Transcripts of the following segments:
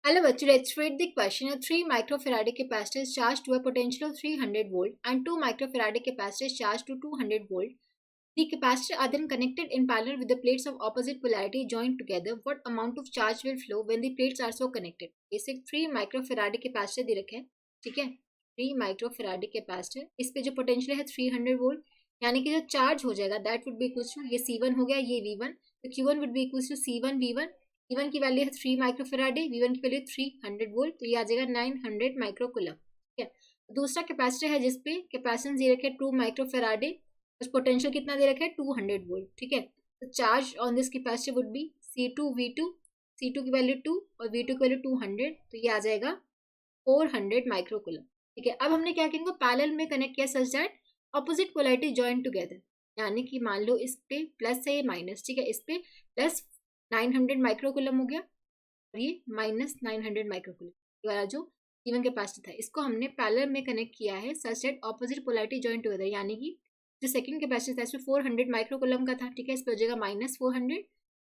Hello, bachcho, let's read the question. A 3 microfarad capacitor is charged to a potential of 300 volt and 2 microfarad capacitor is charged to 200 volt. The capacitors are then connected in parallel with the plates of opposite polarity joined together. What amount of charge will flow when the plates are so connected? इसे 3 microfarad capacitor दे रखे हैं, ठीक है. 3 microfarad capacitor, इस पे जो potential है 300 volt, यानी कि जो चार्ज हो जाएगा that would be equals to, ये C1 हो गया, ये V1, तो Q1 would be equals to C1 V1. V1 की वैल्यू है 3 माइक्रोफेराडे, V1 की वैल्यू 300 वोल्ट, तो ये आ जाएगा 900 माइक्रोकुलम. ठीक है. दूसरा कैपेसिटर है जिसपे कैपेसिटेंस दे रखे 2 माइक्रोफेराडे, उस पोटेंशियल कितना दे रखा है 200 वोल्ट. ठीक है. तो charge on this capacitor would be C2 V2, C2 की वैल्यू 2 और V2 की वैल्यू 200, तो ये आ जाएगा 400 माइक्रोकुलम. ठीक है. अब हमने क्या किया, इनको पैरेलल में कनेक्ट किया such that opposite polarity join together, यानी कि मान लो इस पे प्लस है, ये माइनस. ठीक है. इस पे प्लस 900 माइक्रोकुलम हो गया और ये माइनस 900 माइक्रोकुलम. ये वाला जो गिवन कैपेसिटर था इसको हमने पैरेलल में कनेक्ट किया है such that opposite polarity join together, यानी कि जो सेकंड कैपेसिटर था इसमें 400 माइक्रोकुलम का था. ठीक है. इस पर हो जाएगा माइनस 400,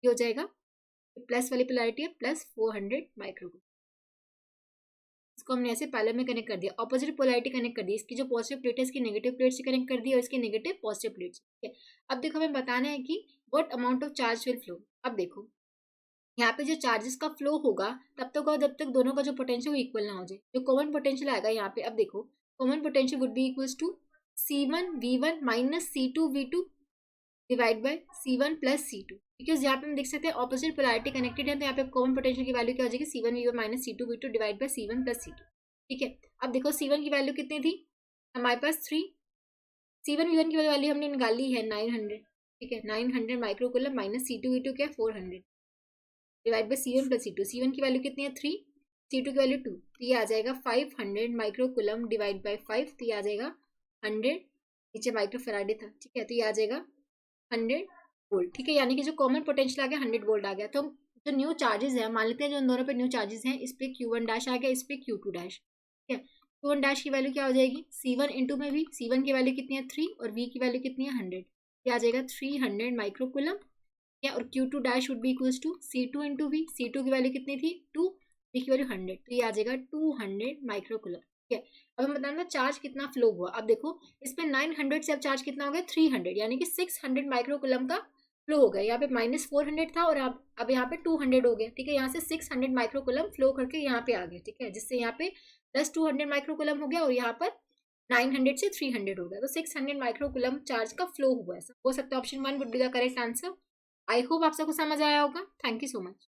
ये हो जाएगा प्लस वाली पोलैरिटी है प्लस 400 माइक्रोकुलम. इसको हमने ऐसे पैरेलल में कनेक्ट कर दिया, ऑपोजिट पोलैरिटी कनेक्ट कर दी. इसकी जो पॉजिटिव प्लेट है इसकी नेगेटिव प्लेट से कनेक्ट कर दी और इसकी नेगेटिव पॉजिटिव प्लेट से. ठीक है. अब देखो हमें बताना है कि what amount of charge will flow. अब देखो यहाँ पे जो चार्जेस का फ्लो होगा तब तक और जब तक दोनों का जो पोटेंशियल वो इक्वल ना हो जाए. जो कॉमन पोटेंशियल आएगा यहाँ पे, अब देखो common potential would be equals to C1 V1 minus C2 V2 divide by C1 plus C2, because यहाँ पे हम देख सकते हैं ऑपोजिट पोलैरिटी कनेक्टेड है, तो यहाँ पे कॉमन पोटेंशियल की वैल्यू क्या हो जाएगी C1 V1 minus C2 V2 divide by C1 plus C2. ठीक है. अब देखो C1 की वैल्यू कितनी थी हमारे पास 3, C1 V1 की वैल्यू हमने निकाली है 900. ठीक है. 900 माइक्रोकुलम माइनस C2 V2 क्या 400 divide by C1 plus C2. C1 की वैल्यू कितनी है 3, C2 की वैल्यू 2, तो ये आ जाएगा 500 माइक्रोकुलम डिवाइड बाय 5, तो ये आ जाएगा 100, नीचे माइक्रोफेराडे था. ठीक है. तो ये आ जाएगा 100 वोल्ट. ठीक है. यानी कि जो कॉमन पोटेंशियल आ गया 100 वोल्ट आ गया. तो जो न्यू चार्जेस है मान लेते हैं जो इन दोनों पे न्यू चार्जेस हैं, इस पे Q1 डैश आ गया, इस पे Q2 डैश. ठीक है. Q1 डैश की वैल्यू क्या हो जाएगी C1 इंटू में V, C1 की वैल्यू कितनी है 3 और V की वैल्यू कितनी है 100, ये आ जाएगा 300 माइक्रोकुलम. और Q2 dash would be equals to C2 into V, C2 की वैल्यू कितनी थी 2, V की वैल्यू 100, तो ये आ जाएगा 200 माइक्रोकुलम. ठीक है. अब हम बताना चार्ज कितना फ्लो हुआ. अब देखो इसमें 900 से अब चार्ज कितना हो गया 300, यानी कि 600 माइक्रोकुलम का फ्लो हो गया. यहाँ पे माइनस 400 था और अब यहाँ पे 200 हो गया. ठीक है. यहाँ से 600 माइक्रोकुलम फ्लो करके यहाँ पे आ गया. ठीक है. जिससे यहाँ पे प्लस 200 माइक्रोकुलम हो गया और यहाँ पर 900 से 300 हो गया, तो 600 माइक्रोकुलम चार्ज का फ्लो हुआ. ऐसा हो सकता है option 1 would be the correct answer. I hope आप सबको समझ आया होगा. Thank you so much.